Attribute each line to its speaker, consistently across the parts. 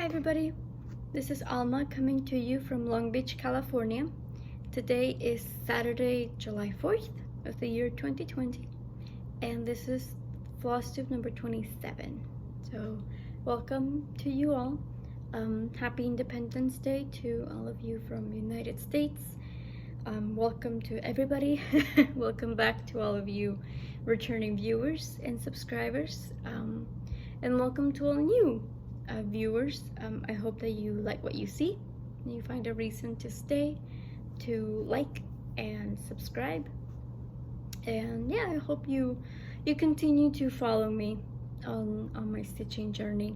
Speaker 1: Hi everybody, this is Alma coming to you from Long Beach, California. Today is Saturday, July 4th of the year 2020, and this is FlossTube number 27. So welcome to you all. Happy Independence Day to all of you from the United States. Welcome to everybody. Welcome back to all of you returning viewers and subscribers, and welcome to all new viewers. I hope that you like what you see and you find a reason to stay, to like and subscribe, and yeah, I hope you continue to follow me on my stitching journey.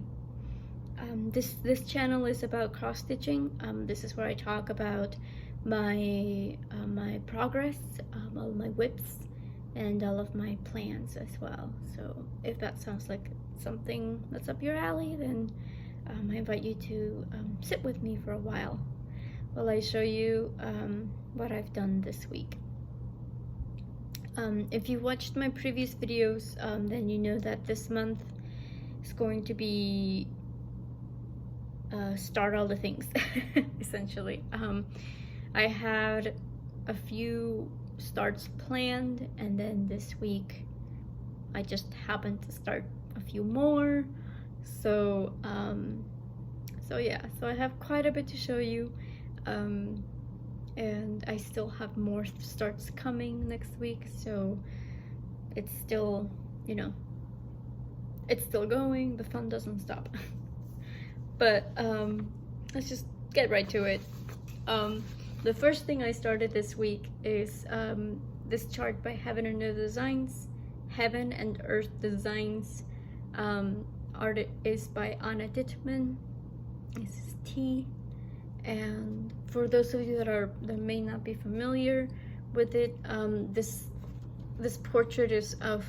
Speaker 1: This channel is about cross stitching. This is where I talk about my my progress, all my whips, and all of my plans as well. So if that sounds like something that's up your alley, then I invite you to sit with me for a while I show you what I've done this week. If you watched my previous videos, then you know that this month is going to be start all the things essentially. I had a few starts planned, and then this week I just happened to start a few more. So yeah, so I have quite a bit to show you, and I still have more starts coming next week, so it's still, you know, it's still going, the fun doesn't stop. But let's just get right to it. The first thing I started this week is this chart by Heaven and Earth Designs. Art is by Anna Dittman. This is T. And for those of you that may not be familiar with it, this portrait is of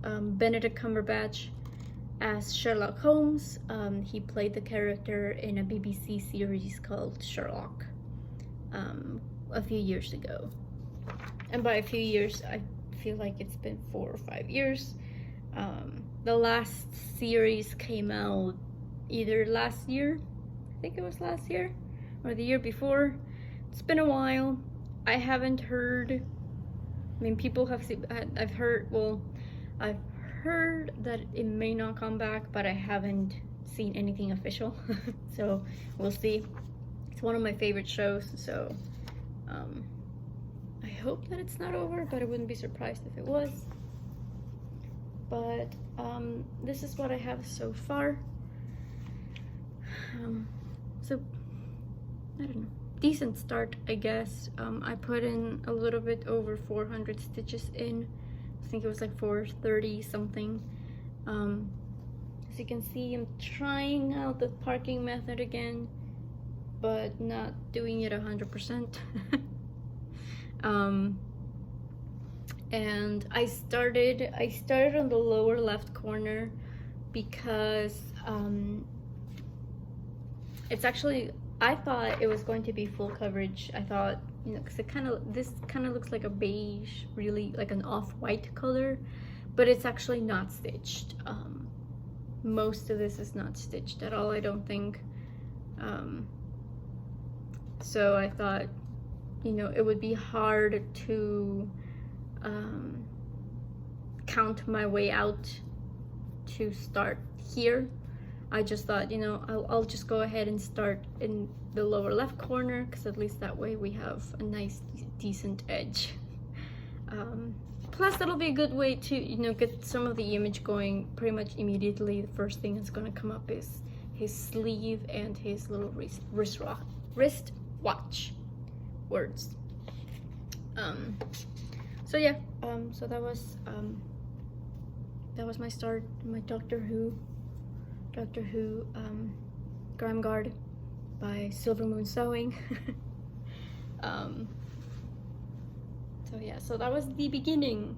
Speaker 1: Benedict Cumberbatch as Sherlock Holmes. He played the character in a BBC series called Sherlock a few years ago. And by a few years, I feel like it's been 4 or 5 years. The last series came out either last year, I think it was last year, or the year before. It's been a while. I haven't heard, I mean, people have seen, I've heard that it may not come back, but I haven't seen anything official. So we'll see. It's one of my favorite shows, so I hope that it's not over, but I wouldn't be surprised if it was. But this is what I have so far. So I don't know, decent start, I guess. I put in a little bit over 400 stitches in. I think it was like 430 something. As you can see, I'm trying out the parking method again, but not doing it 100%. And I started on the lower left corner because it's actually, I thought it was going to be full coverage. I thought, you know, because this kind of looks like a beige, really like an off-white color, but it's actually not stitched. Most of this is not stitched at all, I don't think. So I thought, you know, it would be hard to count my way out to start here. I just thought, you know, I'll just go ahead and start in the lower left corner, because at least that way we have a nice decent edge. Plus that'll be a good way to, you know, get some of the image going pretty much immediately. The first thing that's going to come up is his sleeve and his little wrist watch words. So yeah, so that was my start, my Doctor Who Grime Guard by Silver Moon Sewing. So yeah, so that was the beginning.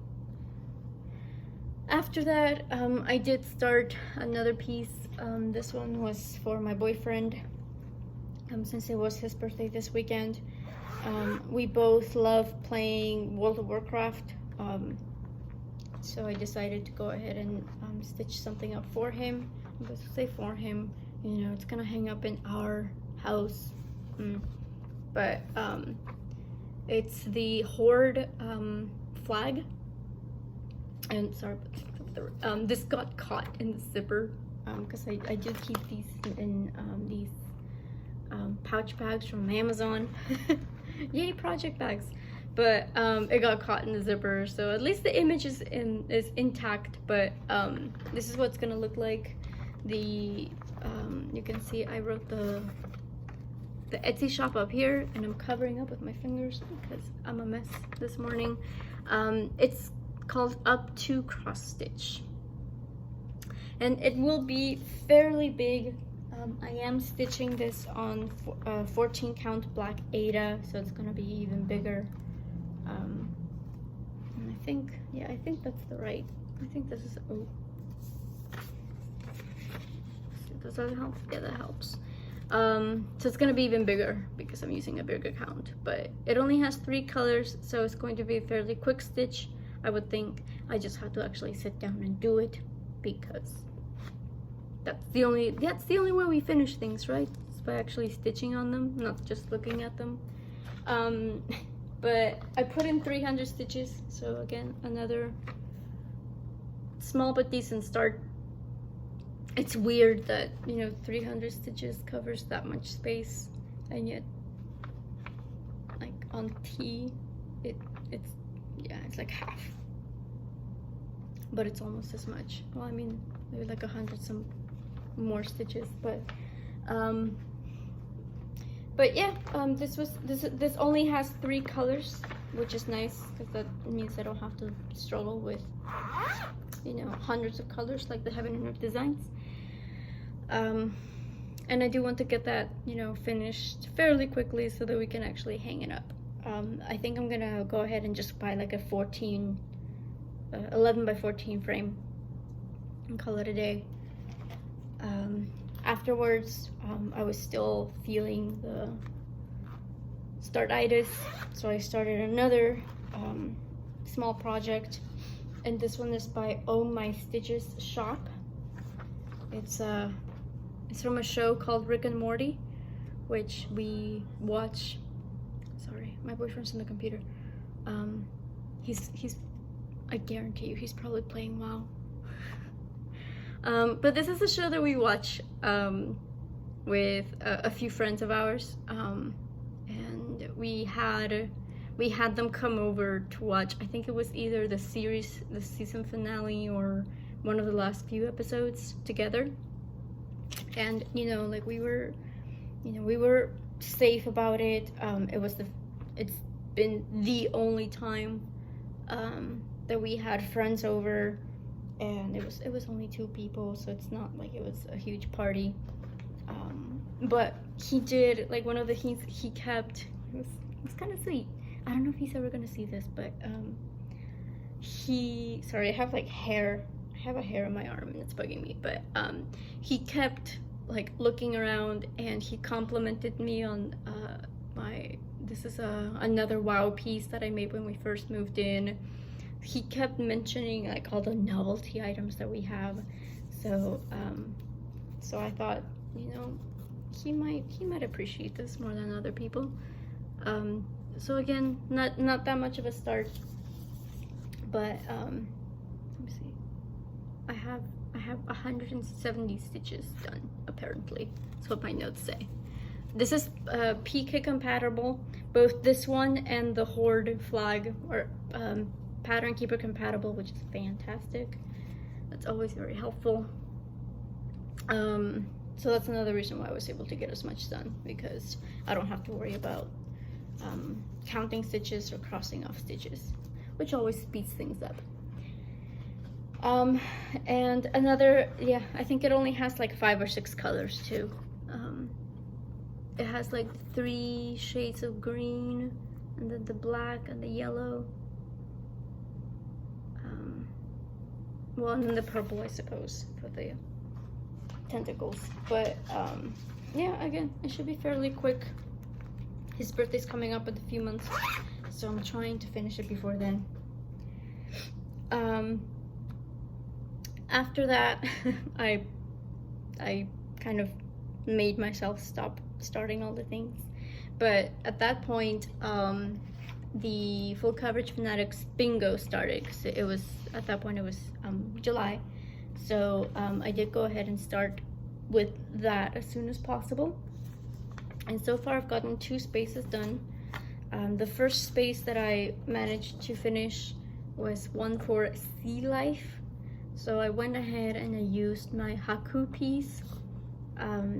Speaker 1: After that, I did start another piece. This one was for my boyfriend, since it was his birthday this weekend. We both love playing World of Warcraft, so I decided to go ahead and stitch something up for him. Let's say for him, you know, it's gonna hang up in our house. But it's the Horde flag. And sorry, this got caught in the zipper because I do keep these in these pouch bags from Amazon. Yay, project bags. But it got caught in the zipper, so at least the image is intact. But this is what it's gonna look like. The you can see I wrote the Etsy shop up here, and I'm covering up with my fingers because I'm a mess this morning. It's called Up to Cross Stitch, and it will be fairly big. I am stitching this on 14 count black Ada, so it's gonna be even bigger. And I think, yeah, I think that's the right. I think this is, oh, does that help? Yeah, that helps. So it's gonna be even bigger because I'm using a bigger count, but it only has 3 colors, so it's going to be a fairly quick stitch, I would think. I just have to actually sit down and do it because that's the only way we finish things, right? It's by actually stitching on them, not just looking at them. But I put in 300 stitches, so again, another small but decent start. It's weird that, you know, 300 stitches covers that much space, and yet, like on T, it's like half. But it's almost as much. Well, I mean, maybe like 100 some more stitches, but yeah, this only has 3 colors, which is nice because that means I don't have to struggle with, you know, hundreds of colors like the Heaven and Earth designs. And I do want to get that, you know, finished fairly quickly so that we can actually hang it up. I think I'm gonna go ahead and just buy like a 11 by 14 frame and call it a day. Afterwards, I was still feeling the startitis, so I started another small project, and this one is by Oh My Stitches shop. It's from a show called Rick and Morty, which we watch. Sorry, my boyfriend's in the computer. He's I guarantee you he's probably playing WoW. But this is a show that we watch with a few friends of ours, and we had them come over to watch. I think it was either the season finale, or one of the last few episodes together. And you know, like we were safe about it. It's been the only time that we had friends over. And it was only 2 people, so it's not like it was a huge party. But he did, like, one of the things he kept, it was kind of sweet. I don't know if he's ever gonna see this, but sorry, I have like hair. I have a hair on my arm and it's bugging me. But he kept like looking around, and he complimented me on this is another WoW piece that I made when we first moved in. He kept mentioning like all the novelty items that we have, so I thought, you know, he might appreciate this more than other people. So again, not that much of a start, but let me see. I have 170 stitches done apparently. That's what my notes say. This is PK compatible. Both this one and the Horde flag are Pattern Keeper compatible, which is fantastic. That's always very helpful. So that's another reason why I was able to get as much done, because I don't have to worry about counting stitches or crossing off stitches, which always speeds things up. And another, yeah, I think it only has like 5 or 6 colors too. It has like 3 shades of green, and then the black and the yellow. Well, and then the purple, I suppose, for the tentacles. But yeah, again, it should be fairly quick. His birthday's coming up in a few months, so I'm trying to finish it before then. After that, I kind of made myself stop starting all the things. But at that point, the Full Coverage Fanatics bingo started, because it was, at that point it was July. So I did go ahead and start with that as soon as possible. And so far I've gotten 2 spaces done. The first space that I managed to finish was one for sea life. So I went ahead and I used my Haku piece.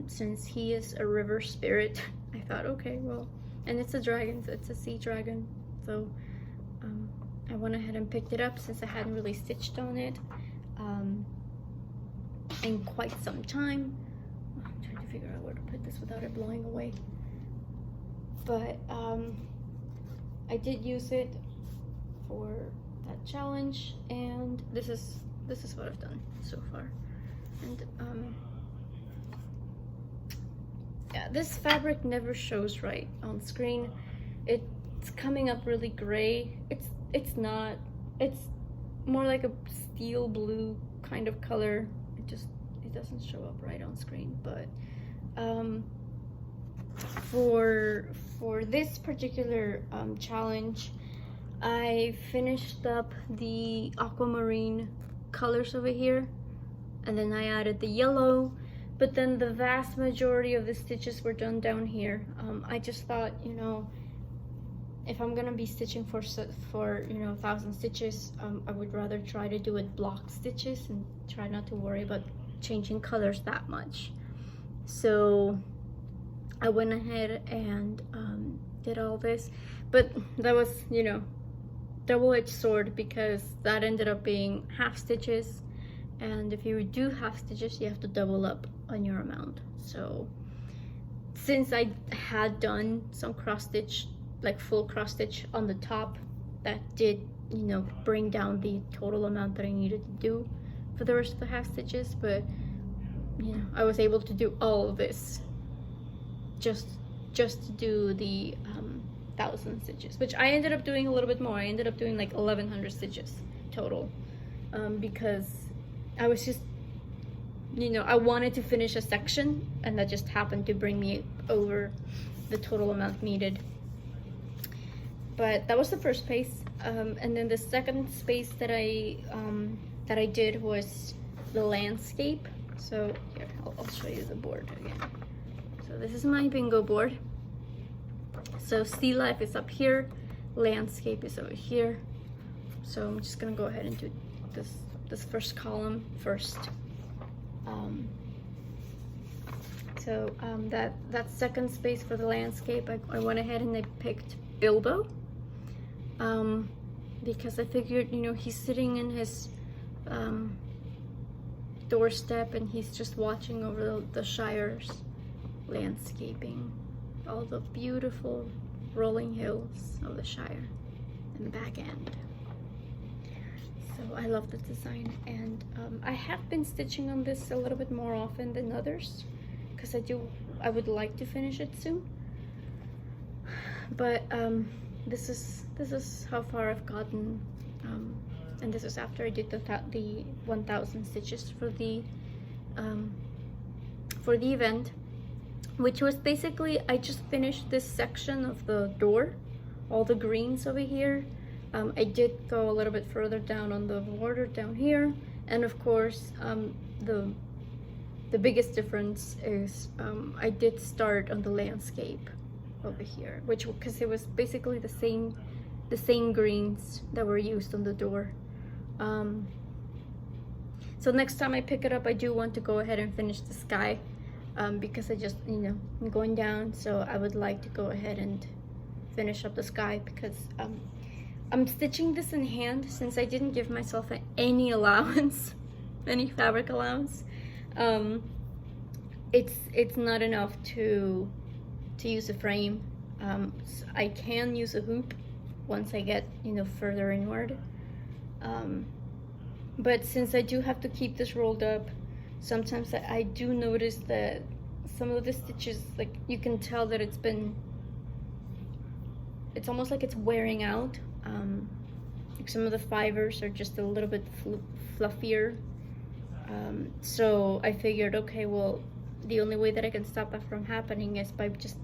Speaker 1: Since he is a river spirit, I thought, okay, well, and it's a dragon, so it's a sea dragon. So I went ahead and picked it up since I hadn't really stitched on it in quite some time. I'm trying to figure out where to put this without it blowing away. But I did use it for that challenge, and this is what I've done so far. And yeah, this fabric never shows right on screen. It's coming up really gray. It's not. It's more like a steel blue kind of color. It doesn't show up right on screen. But for this particular challenge, I finished up the aquamarine colors over here, and then I added the yellow. But then the vast majority of the stitches were done down here. I just thought, you know, if I'm gonna be stitching for 1,000 stitches, I would rather try to do it block stitches and try not to worry about changing colors that much. So I went ahead and did all this, but that was, you know, double-edged sword, because that ended up being half stitches, and if you do half stitches, you have to double up on your amount. So since I had done some cross stitch, like full cross stitch on the top, that did, you know, bring down the total amount that I needed to do for the rest of the half stitches. But you know, I was able to do all of this just to do the 1,000 stitches, which I ended up doing a little bit more. I ended up doing like 1,100 stitches total, because I was just, you know, I wanted to finish a section, and that just happened to bring me over the total amount needed. But that was the first space, and then the second space that I did was the landscape. So here, I'll show you the board again. So this is my bingo board. So sea life is up here, landscape is over here. So I'm just gonna go ahead and do this first column first. That second space for the landscape, I went ahead and I picked Bilbo, because I figured, you know, he's sitting in his doorstep and he's just watching over the Shire's landscaping, all the beautiful rolling hills of the Shire and the back end. So I love the design, and I have been stitching on this a little bit more often than others, because I would like to finish it soon. But this is how far I've gotten, and this is after I did the 1,000 stitches for the event, which was basically, I just finished this section of the door, all the greens over here. I did go a little bit further down on the border down here, and of course the biggest difference is I did start on the landscape over here, which, because it was basically the same greens that were used on the door. So next time I pick it up, I do want to go ahead and finish the sky, because I just, you know, I'm going down, so I would like to go ahead and finish up the sky, because I'm stitching this in hand since I didn't give myself any allowance, any fabric allowance. It's not enough to use a frame. So I can use a hoop once I get, you know, further inward. But since I do have to keep this rolled up, sometimes I do notice that some of the stitches, like, you can tell that it's almost like it's wearing out. Like some of the fibers are just a little bit fluffier. So I figured, okay, well, the only way that I can stop that from happening is by just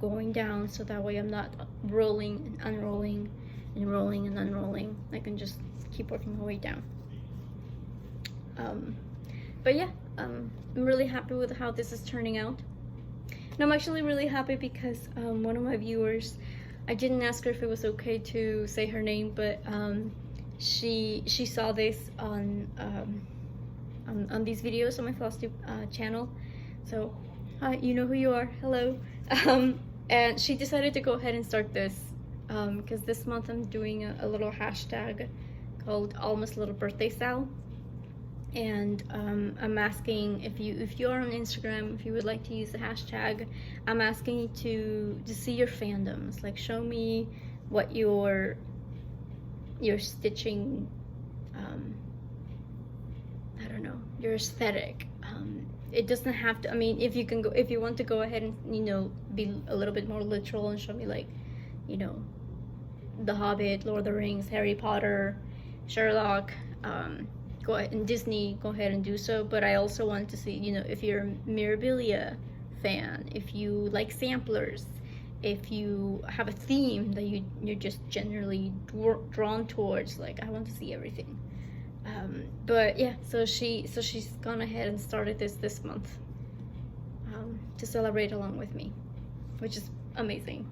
Speaker 1: going down, so that way I'm not rolling and unrolling and rolling and unrolling. I can just keep working my way down. But yeah, I'm really happy with how this is turning out. And I'm actually really happy because one of my viewers, I didn't ask her if it was okay to say her name, but she saw this on these videos on my FlossTube channel. So hi, you know who you are, hello. And she decided to go ahead and start this because this month I'm doing a little hashtag called Alma's Little Birthday Sal. And I'm asking if you are on Instagram, if you would like to use the hashtag, I'm asking you to see your fandoms. Like, show me what your stitching, I don't know, your aesthetic. It doesn't have to, I mean, if you want to go ahead and, you know, be a little bit more literal and show me, like, you know, The Hobbit, Lord of the Rings, Harry Potter, Sherlock, go ahead, and Disney, go ahead and do so. But I also want to see, you know, if you're a Mirabilia fan, if you like samplers, if you have a theme that you're just generally drawn towards, like, I want to see everything. But yeah, so she's gone ahead and started this month to celebrate along with me, which is amazing.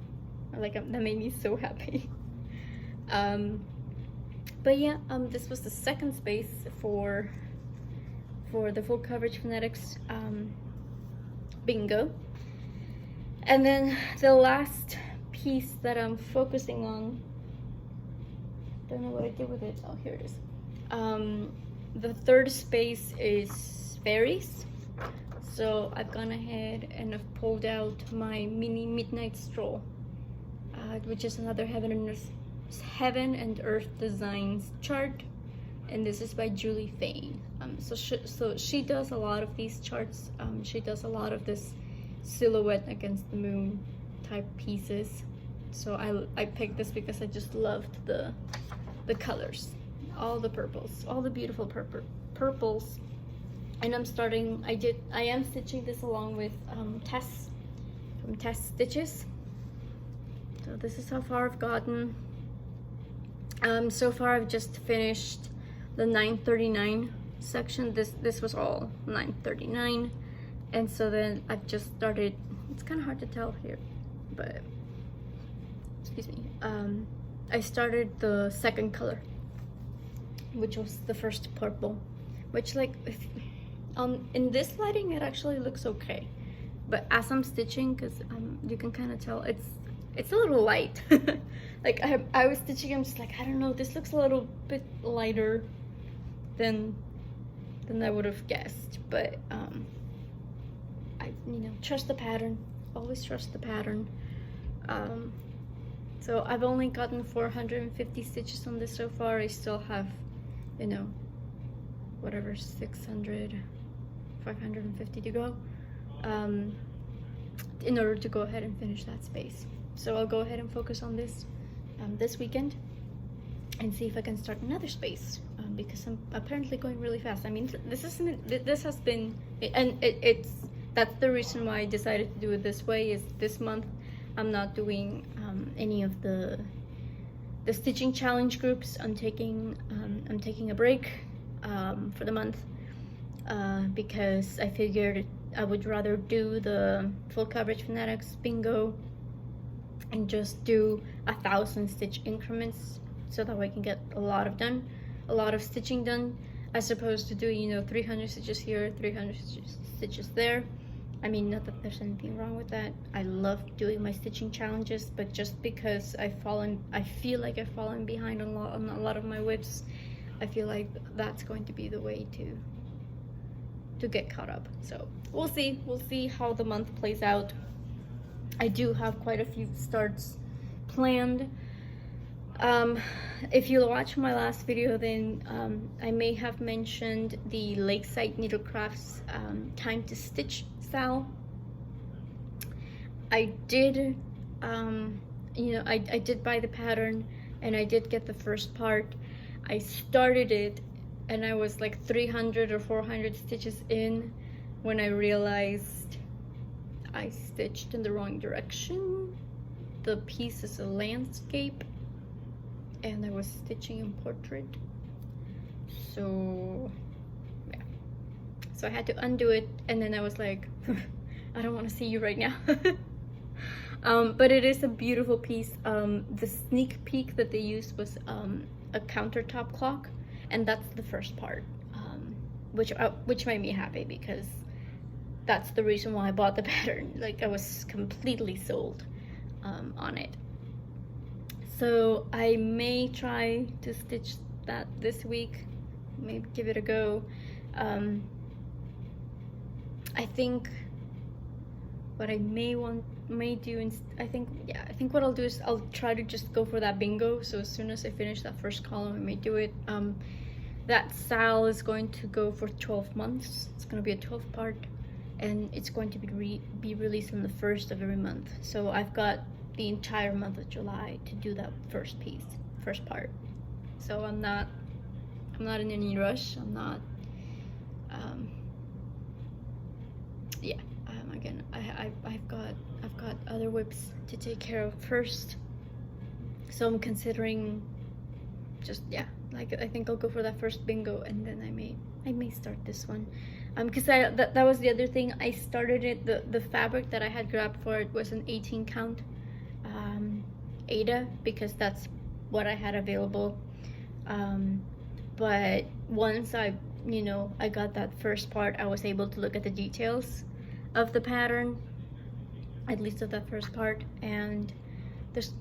Speaker 1: Like, that made me so happy. But yeah, this was the second space for the full coverage phonetics bingo. And then the last piece that I'm focusing on, don't know what I did with it. Oh, here it is. The third space is fairies. So I've gone ahead and I've pulled out my mini Midnight Stroll, which is another Heaven and Earth Designs chart, and this is by Julie Fain. So she does a lot of these charts. She does a lot of this silhouette against the moon type pieces. So I picked this because I just loved the colors, all the purples, all the beautiful purples. And I am stitching this along with Tess from Tess Stitches. So this is how far I've gotten. So far I've just finished the 939 section. This was all 939, and so then I've just started, it's kind of hard to tell here, but excuse me, I started the second color, which was the first purple, which, like, in this lighting it actually looks okay, but as I'm stitching, because you can kind of tell it's a little light. Like, I was stitching, I'm just like, I don't know, this looks a little bit lighter than I would have guessed, but I, you know, trust the pattern, always trust the pattern. So I've only gotten 450 stitches on this so far. I still have, you know, whatever, 550 to go, in order to go ahead and finish that space. So I'll go ahead and focus on this this weekend and see if I can start another space, because I'm apparently going really fast. I mean, this has been, and that's the reason why I decided to do it this way. Is this month I'm not doing any of the stitching challenge groups. I'm taking a break for the month, because I figured I would rather do the full coverage phonetics bingo and just do 1,000 stitch increments, so that way I can get a lot of stitching done, as opposed to doing, you know, 300 stitches here, 300 stitches there. I mean, not that there's anything wrong with that. I love doing my stitching challenges, but just because I feel like I've fallen behind on a lot of my whips, I feel like that's going to be the way to get caught up. So we'll see how the month plays out. I do have quite a few starts planned. If you watch my last video, then I may have mentioned the Lakeside Needlecrafts Time to Stitch style. I did, you know, I did buy the pattern, and I did get the first part. I started it, and I was like 300 or 400 stitches in when I realized I stitched in the wrong direction. The piece is a landscape and I was stitching in portrait, so yeah, so I had to undo it, and then I was like I don't want to see you right now. But it is a beautiful piece. The sneak peek that they used was a countertop clock, and that's the first part, which made me happy because that's the reason why I bought the pattern. Like, I was completely sold on it. So I may try to stitch that this week, maybe give it a go. I think what I may do, I think what I'll do is I'll try to just go for that bingo. So as soon as I finish that first column, I may do it. That style is going to go for 12 months. It's going to be a 12 part, and it's going to be released on the 1st of every month. So I've got the entire month of July to do that first part. So I'm not in any rush. I'm not yeah. Again, I've got other whips to take care of first, so I'm considering just, yeah, like, I think I'll go for that first bingo, and then I may start this one, because that was the other thing. I started it, the fabric that I had grabbed for it was an 18 count Aida, because that's what I had available, but once I got that first part, I was able to look at the details of the pattern, at least of that first part, and there's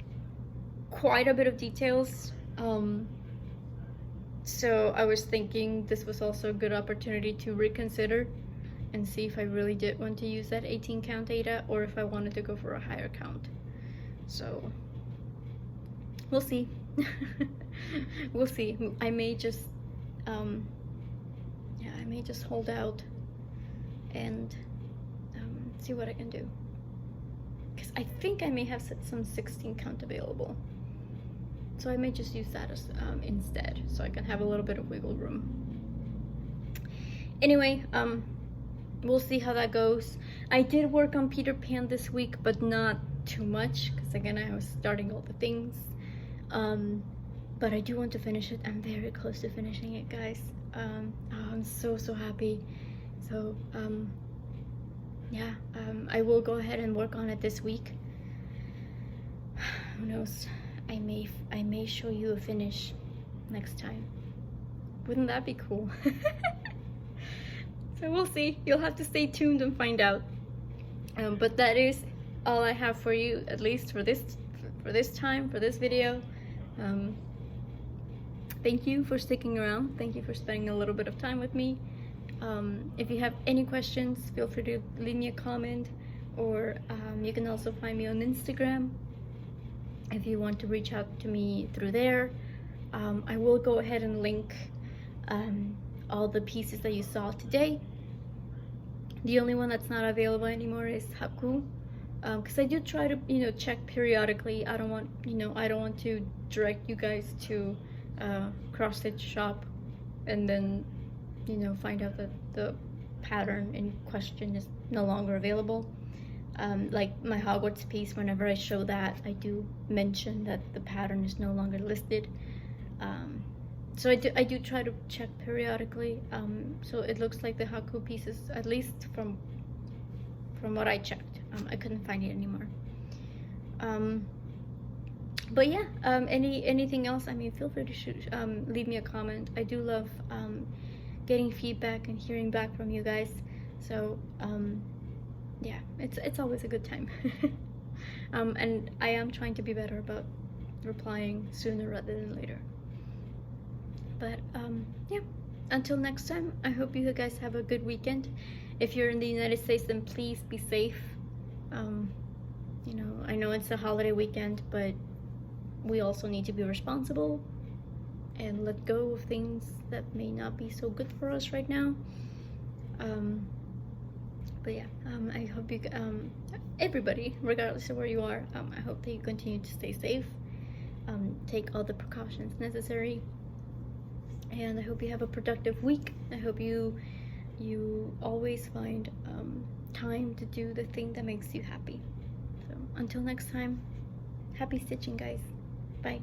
Speaker 1: quite a bit of details, so I was thinking this was also a good opportunity to reconsider and see if I really did want to use that 18 count Aida, or if I wanted to go for a higher count. So we'll see. We'll see. I may just I may just hold out and see what I can do, because I think I may have some 16 count available, so I may just use that as instead, so I can have a little bit of wiggle room. Anyway, we'll see how that goes. I did work on Peter Pan this week, but not too much, because again, I was starting all the things, but I do want to finish it. I'm very close to finishing it, guys. I'm so happy. So yeah, I will go ahead and work on it this week. Who knows, I may show you a finish next time. Wouldn't that be cool? So we'll see. You'll have to stay tuned and find out. But that is all I have for you, at least for this video. Thank you for sticking around. Thank you for spending a little bit of time with me. If you have any questions, feel free to leave me a comment, or you can also find me on Instagram if you want to reach out to me through there. I will go ahead and link all the pieces that you saw today. The only one that's not available anymore is Haku, because I do try to check periodically. I don't want to direct you guys to cross stitch shop and then find out that the pattern in question is no longer available. Like my Hogwarts piece, whenever I show that, I do mention that the pattern is no longer listed. So I do try to check periodically. So it looks like the Haku pieces, at least from what I checked, I couldn't find it anymore. But yeah, anything else, I mean, feel free to leave me a comment. I do love getting feedback and hearing back from you guys. So yeah, it's always a good time. And I am trying to be better about replying sooner rather than later. But yeah, until next time, I hope you guys have a good weekend. If you're in the United States, then please be safe. I know it's a holiday weekend, but we also need to be responsible and let go of things that may not be so good for us right now. But yeah, I hope you everybody, regardless of where you are, I hope that you continue to stay safe, take all the precautions necessary, and I hope you have a productive week. I hope you you always find time to do the thing that makes you happy. So until next time, happy stitching, guys. Bye.